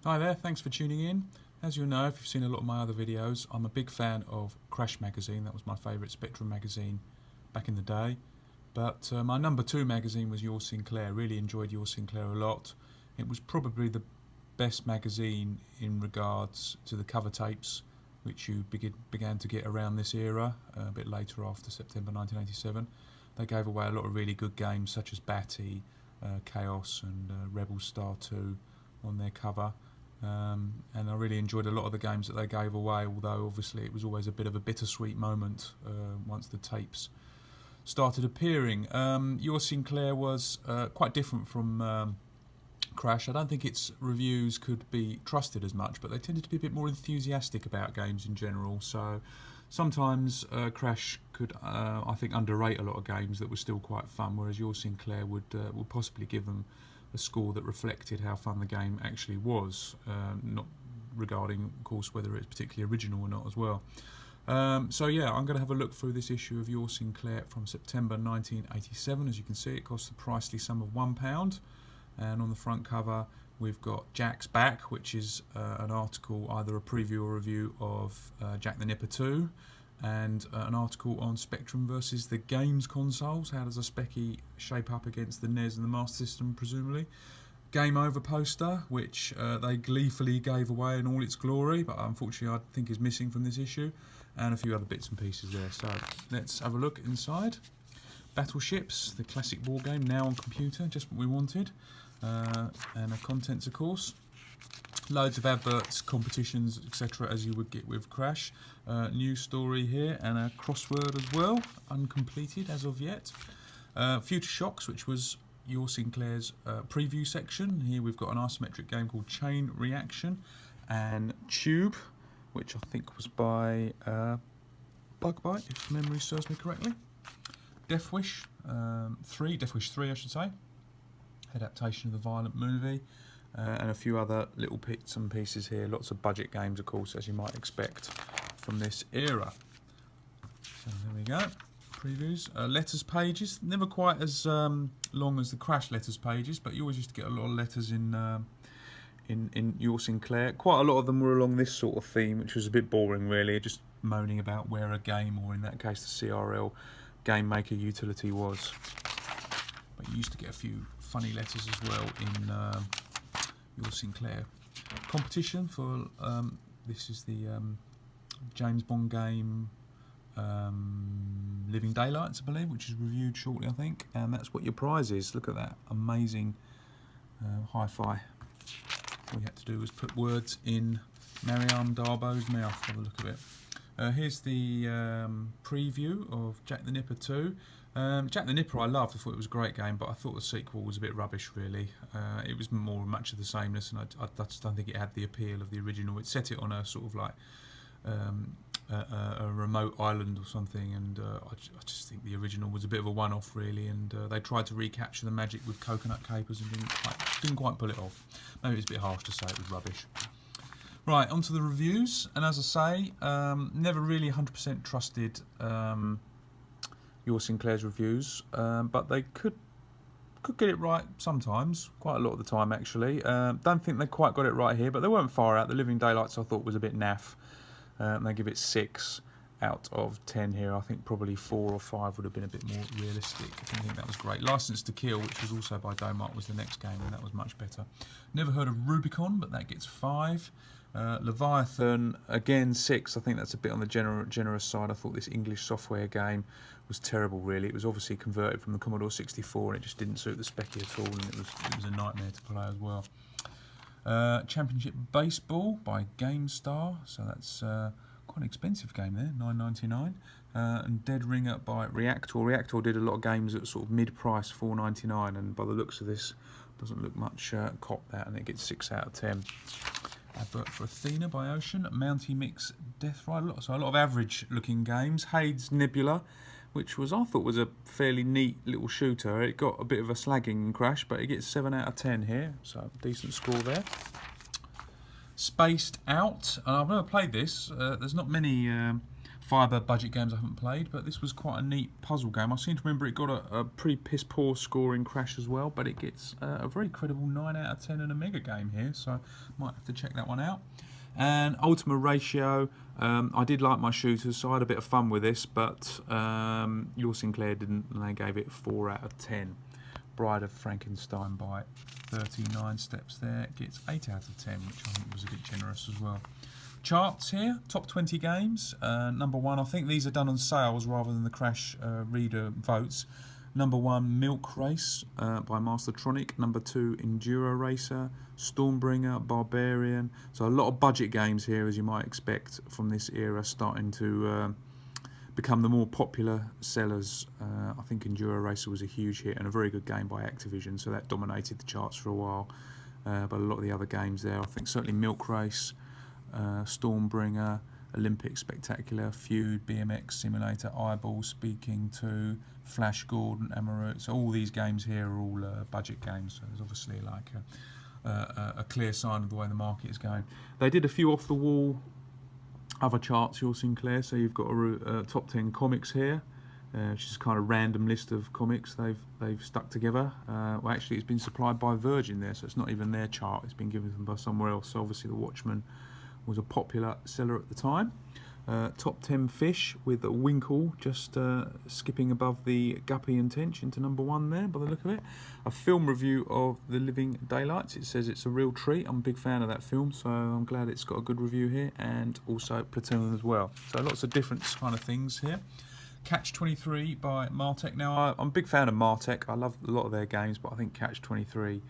Hi there, thanks for tuning in. As you'll know, if you've seen a lot of my other videos, I'm a big fan of Crash magazine. That was my favourite Spectrum magazine back in the day. But my number 2 magazine was Your Sinclair. Really enjoyed Your Sinclair a lot. It was probably the best magazine in regards to the cover tapes, which you began to get around this era, a bit later after September 1987. They gave away a lot of really good games such as Batty, Chaos and Rebel Star 2 on their cover. And I really enjoyed a lot of the games that they gave away, although obviously it was always a bit of a bittersweet moment once the tapes started appearing. Your Sinclair was quite different from Crash. I don't think its reviews could be trusted as much, but they tended to be a bit more enthusiastic about games in general. So sometimes Crash could, I think, underrate a lot of games that were still quite fun, whereas Your Sinclair would possibly give them a score that reflected how fun the game actually was, not regarding, of course, whether it's particularly original or not as well. So yeah, I'm going to have a look through this issue of Your Sinclair from September 1987. As you can see, it costs the pricely sum of £1. And on the front cover, we've got Jack's Back, which is an article, either a preview or review of Jack the Nipper 2, and an article on Spectrum versus the games consoles. How does a Specky shape up against the NES and the Master System, presumably? Game Over poster, which they gleefully gave away in all its glory, but unfortunately I think is missing from this issue, and a few other bits and pieces there. So let's have a look inside. Battleships, the classic war game, now on computer, just what we wanted. And the contents, of course. Loads of adverts, competitions, etc., as you would get with Crash. News story here, and a crossword as well, uncompleted as of yet. Future Shocks, which was Your Sinclair's preview section. Here we've got an isometric game called Chain Reaction, and Tube, which I think was by Bug Bite, if memory serves me correctly. Death Wish 3, Death Wish 3 I should say, adaptation of the Violent movie, and a few other little bits and pieces here. Lots of budget games, of course, as you might expect from this era. So there we go. Previews. Letters pages, never quite as long as the Crash letters pages, but you always used to get a lot of letters in Your Sinclair. Quite a lot of them were along this sort of theme, which was a bit boring really, just moaning about where a game, or in that case the CRL Game Maker utility was. But you used to get a few funny letters as well in Your Sinclair. Competition for this is the James Bond game Living Daylights, I believe, which is reviewed shortly, I think, and that's what your prize is. Look at that amazing hi-fi. All we had to do was put words in Mariam Darbo's mouth. Have a look at it. Here's the preview of Jack the Nipper 2. Jack the Nipper I loved. I thought it was a great game, but I thought the sequel was a bit rubbish really. It was much of the sameness, and I just don't think it had the appeal of the original. It set it on a sort of like a remote island or something, and I just think the original was a bit of a one-off really, and they tried to recapture the magic with coconut capers and didn't quite pull it off. Maybe it's a bit harsh to say it was rubbish. Right, onto the reviews, and as I say, never really 100% trusted Your Sinclair's reviews, but they could get it right sometimes, quite a lot of the time actually. Don't think they quite got it right here, but they weren't far out. The Living Daylights I thought was a bit naff. They give it 6 out of 10 here. I think probably 4 or 5 would have been a bit more realistic. I think that was great. License to Kill, which was also by Domart, was the next game, and that was much better. Never heard of Rubicon, but that gets 5. Leviathan, again 6. I think that's a bit on the generous side. I thought this English software game was terrible really. It was obviously converted from the Commodore 64 and it just didn't suit the Specky at all, and it was a nightmare to play as well. Championship Baseball by GameStar, so that's quite an expensive game there, $9.99. And Dead Ringer by Reactor. Reactor did a lot of games at sort of mid-price, $4.99, and by the looks of this, doesn't look much cop that, and it gets 6 out of 10. Advert for Athena by Ocean. Mounty Mix Death Rider, so a lot of average-looking games. Hades Nebula, which I thought was a fairly neat little shooter. It got a bit of a slagging Crash, but it gets 7 out of 10 here, so decent score there. Spaced Out, and I've never played this. There's not many Fibre budget games I haven't played, but this was quite a neat puzzle game. I seem to remember it got a pretty piss poor score in Crash as well, but it gets a very credible 9 out of 10 in a mega game here, so might have to check that one out. And Ultima Ratio, I did like my shooters, so I had a bit of fun with this, but your Sinclair didn't, and they gave it 4 out of 10. Bride of Frankenstein by 39 steps there, gets 8 out of 10, which I think was a bit generous as well. Charts here, top 20 games. Number 1, I think these are done on sales rather than the Crash reader votes. Number 1, Milk Race by Mastertronic. Number 2, Enduro Racer, Stormbringer, Barbarian. So a lot of budget games here, as you might expect from this era, starting to become the more popular sellers. I think Enduro Racer was a huge hit and a very good game by Activision, so that dominated the charts for a while. But a lot of the other games there, I think certainly Milk Race, Stormbringer, Olympic Spectacular, Feud, BMX Simulator, Eyeball, Speaking 2, Flash Gordon, Amaru. So all these games here are all budget games. So there's obviously like a clear sign of the way the market is going. They did a few off the wall other charts, your Sinclair. So you've got a top 10 comics here, which is kind of random list of comics they've stuck together. Well, actually, it's been supplied by Virgin there, so it's not even their chart. It's been given to them by somewhere else. So obviously, The Watchmen was a popular seller at the time. Top 10 fish with a Winkle just skipping above the Guppy and Tench into number 1 there by the look of it. A film review of The Living Daylights. It says it's a real treat. I'm a big fan of that film, so I'm glad it's got a good review here, and also Platoon as well. So lots of different kind of things here. Catch 23 by Martech. Now, I'm a big fan of Martech. I love a lot of their games, but I think Catch 23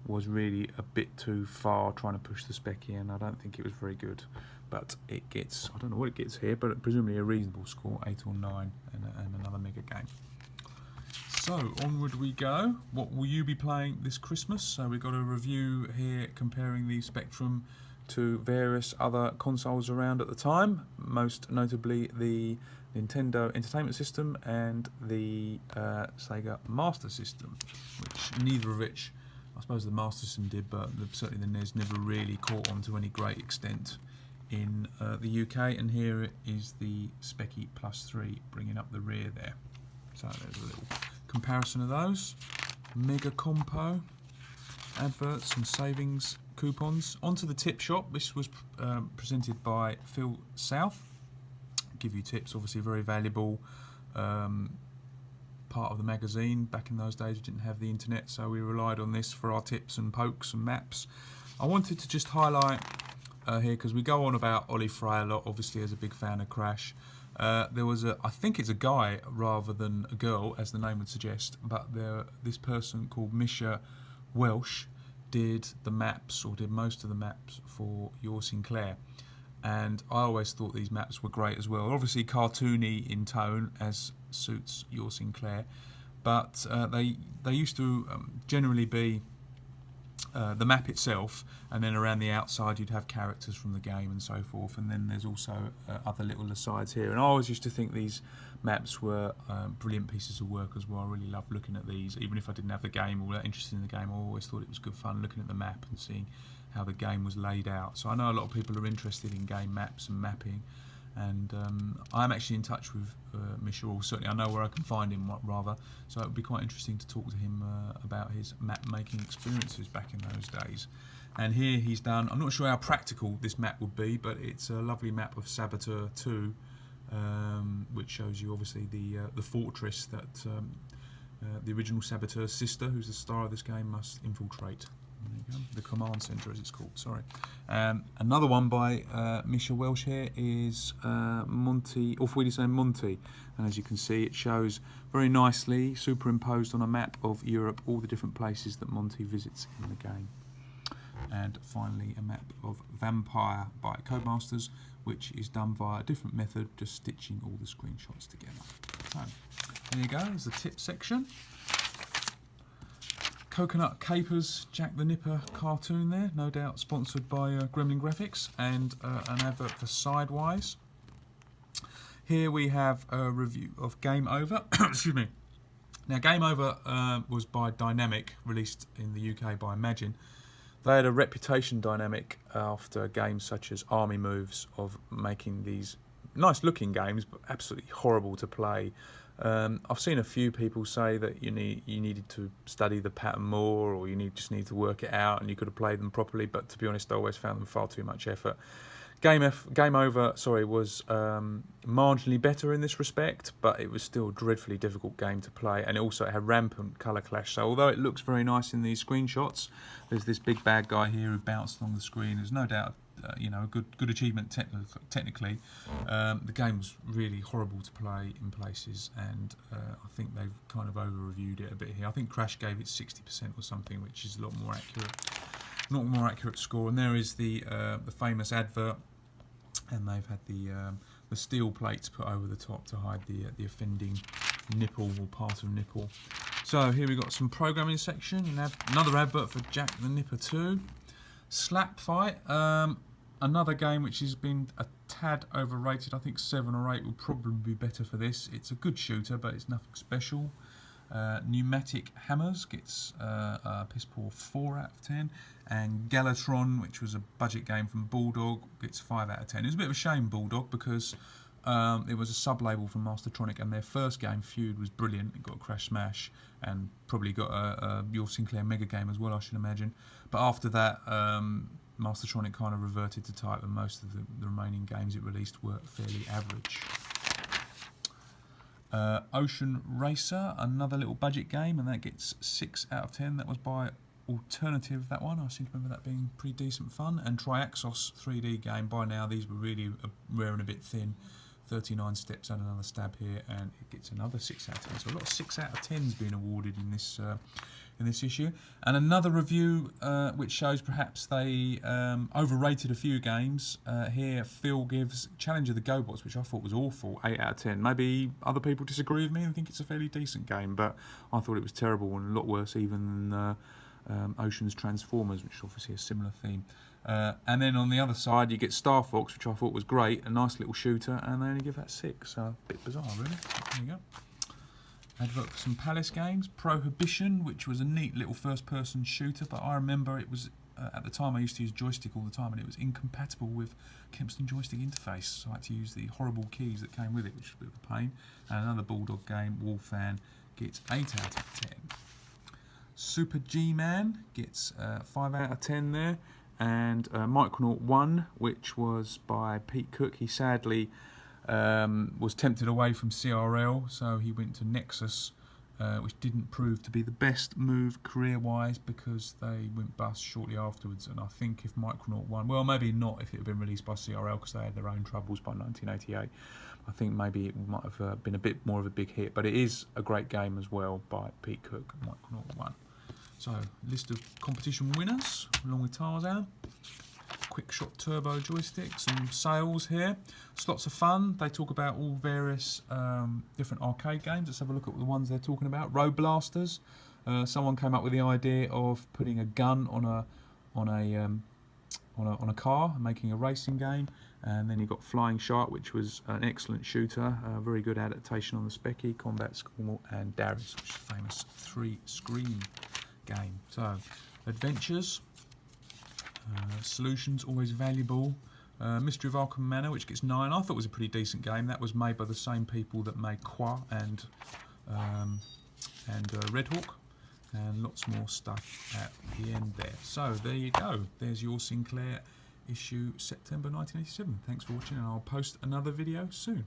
was really a bit too far trying to push the spec in. I don't think it was very good, but it gets, I don't know what it gets here, but presumably a reasonable score, 8 or 9, and another mega game. So onward we go. What will you be playing this Christmas? So we've got a review here comparing the Spectrum to various other consoles around at the time, most notably the Nintendo Entertainment System and the Sega Master System, which neither of which, I suppose the Master System did, but certainly the NES never really caught on to any great extent in the UK. And here it is the Specky Plus 3 bringing up the rear there. So there's a little comparison of those. Mega Compo, adverts and savings coupons. Onto the tip shop. This was presented by Phil South. Give you tips, obviously very valuable part of the magazine. Back in those days we didn't have the internet, so we relied on this for our tips and pokes and maps. I wanted to just highlight here, because we go on about Ollie Frey a lot, obviously, as a big fan of Crash. There was I think it's a guy rather than a girl, as the name would suggest, but this person called Misha Welsh did the maps, or did most of the maps for your Sinclair. And I always thought these maps were great as well. Obviously cartoony in tone, as suits your Sinclair, but they used to generally be the map itself, and then around the outside you'd have characters from the game and so forth, and then there's also other little asides here. And I always used to think these maps were brilliant pieces of work as well. I really loved looking at these, even if I didn't have the game or that interested in the game. I always thought it was good fun looking at the map and seeing how the game was laid out. So I know a lot of people are interested in game maps and mapping, and I'm actually in touch with Misha, or certainly I know where I can find him, rather, so it would be quite interesting to talk to him about his map making experiences back in those days. And here he's done, I'm not sure how practical this map would be, but it's a lovely map of Saboteur 2, which shows you obviously the fortress that the original Saboteur's sister, who's the star of this game, must infiltrate. There you go. The command centre, as it's called. Sorry. Another one by Misha Welsh here is Monty, or we say Monty, and as you can see, it shows very nicely, superimposed on a map of Europe, all the different places that Monty visits in the game. And finally, a map of Vampire by Codemasters, which is done via a different method, just stitching all the screenshots together. So there you go. There's the tip section. Coconut Capers, Jack the Nipper cartoon there, no doubt sponsored by Gremlin Graphics, and an advert for Sidewise. Here we have a review of Game Over. Excuse me. Now, Game Over was by Dynamic, released in the UK by Imagine. They had a reputation, Dynamic, after games such as Army Moves, of making these nice looking games, but absolutely horrible to play. I've seen a few people say that you needed to study the pattern more, or just need to work it out, and you could have played them properly. But to be honest, I always found them far too much effort. Game Over, was marginally better in this respect, but it was still a dreadfully difficult game to play, and it had rampant colour clash. So although it looks very nice in these screenshots, there's this big bad guy here who bounced along the screen. There's no doubt, a good achievement technically. The game was really horrible to play in places, and I think they've kind of over-reviewed it a bit here. I think Crash gave it 60% or something, which is a lot more accurate. Not more accurate score. And there is the famous advert, and they've had the steel plates put over the top to hide the offending nipple or part of nipple. So here we've got some programming section. You have another advert for Jack the Nipper 2. Slap Fight, another game which has been a tad overrated. I think 7 or 8 would probably be better for this. It's a good shooter, but it's nothing special. Pneumatic Hammers gets a piss poor 4 out of 10, and Galatron, which was a budget game from Bulldog, gets 5 out of 10. It was a bit of a shame, Bulldog, because it was a sub-label from Mastertronic, and their first game, Feud, was brilliant. It got a Crash Smash, and probably got your Sinclair Mega game as well, I should imagine. But after that, Mastertronic kind of reverted to type, and most of the remaining games it released were fairly average. Ocean Racer, another little budget game, and that gets 6 out of 10. That was by Alternative, that one. I seem to remember that being pretty decent fun. And Triaxos 3D game. By now, these were really rare and a bit thin. 39 steps and another stab here, and it gets another 6 out of 10. So a lot of 6 out of 10s being awarded in this issue. And another review which shows perhaps they overrated a few games. Here, Phil gives Challenge of the GoBots, which I thought was awful, 8 out of 10. Maybe other people disagree with me and think it's a fairly decent game, but I thought it was terrible and a lot worse even than Ocean's Transformers, which is obviously a similar theme. And then on the other side, you get Star Fox, which I thought was great, a nice little shooter, and they only give that 6, so a bit bizarre, really. There you go. Advert for some Palace games. Prohibition, which was a neat little first-person shooter, but I remember it was, at the time I used to use joystick all the time, and it was incompatible with Kempston joystick interface, so I had to use the horrible keys that came with it, which was a bit of a pain. And another Bulldog game, Wolfan, gets 8 out of 10. Super G-Man gets 5 out of 10 there. And Micronaut 1, which was by Pete Cook. He sadly was tempted away from CRL, so he went to Nexus, which didn't prove to be the best move career-wise because they went bust shortly afterwards. And I think if Micronaut 1, well, maybe not if it had been released by CRL because they had their own troubles by 1988. I think maybe it might have been a bit more of a big hit, but it is a great game as well by Pete Cook, Micronaut 1. So, list of competition winners, along with Tarzan. Quick Shot Turbo joystick, some sales here. It's lots of fun. They talk about all various different arcade games. Let's have a look at the ones they're talking about. Road Blasters. Someone came up with the idea of putting a gun on a car and making a racing game. And then you've got Flying Shark, which was an excellent shooter, a very good adaptation on the Specky, Combat School, and Darius, which is a famous 3-screen game. So, Adventures, Solutions, always valuable. Mystery of Arkham Manor, which gets 9. I thought it was a pretty decent game. That was made by the same people that made Qua and Red Hawk, and lots more stuff at the end there. So there you go. There's your Sinclair issue September 1987. Thanks for watching, and I'll post another video soon.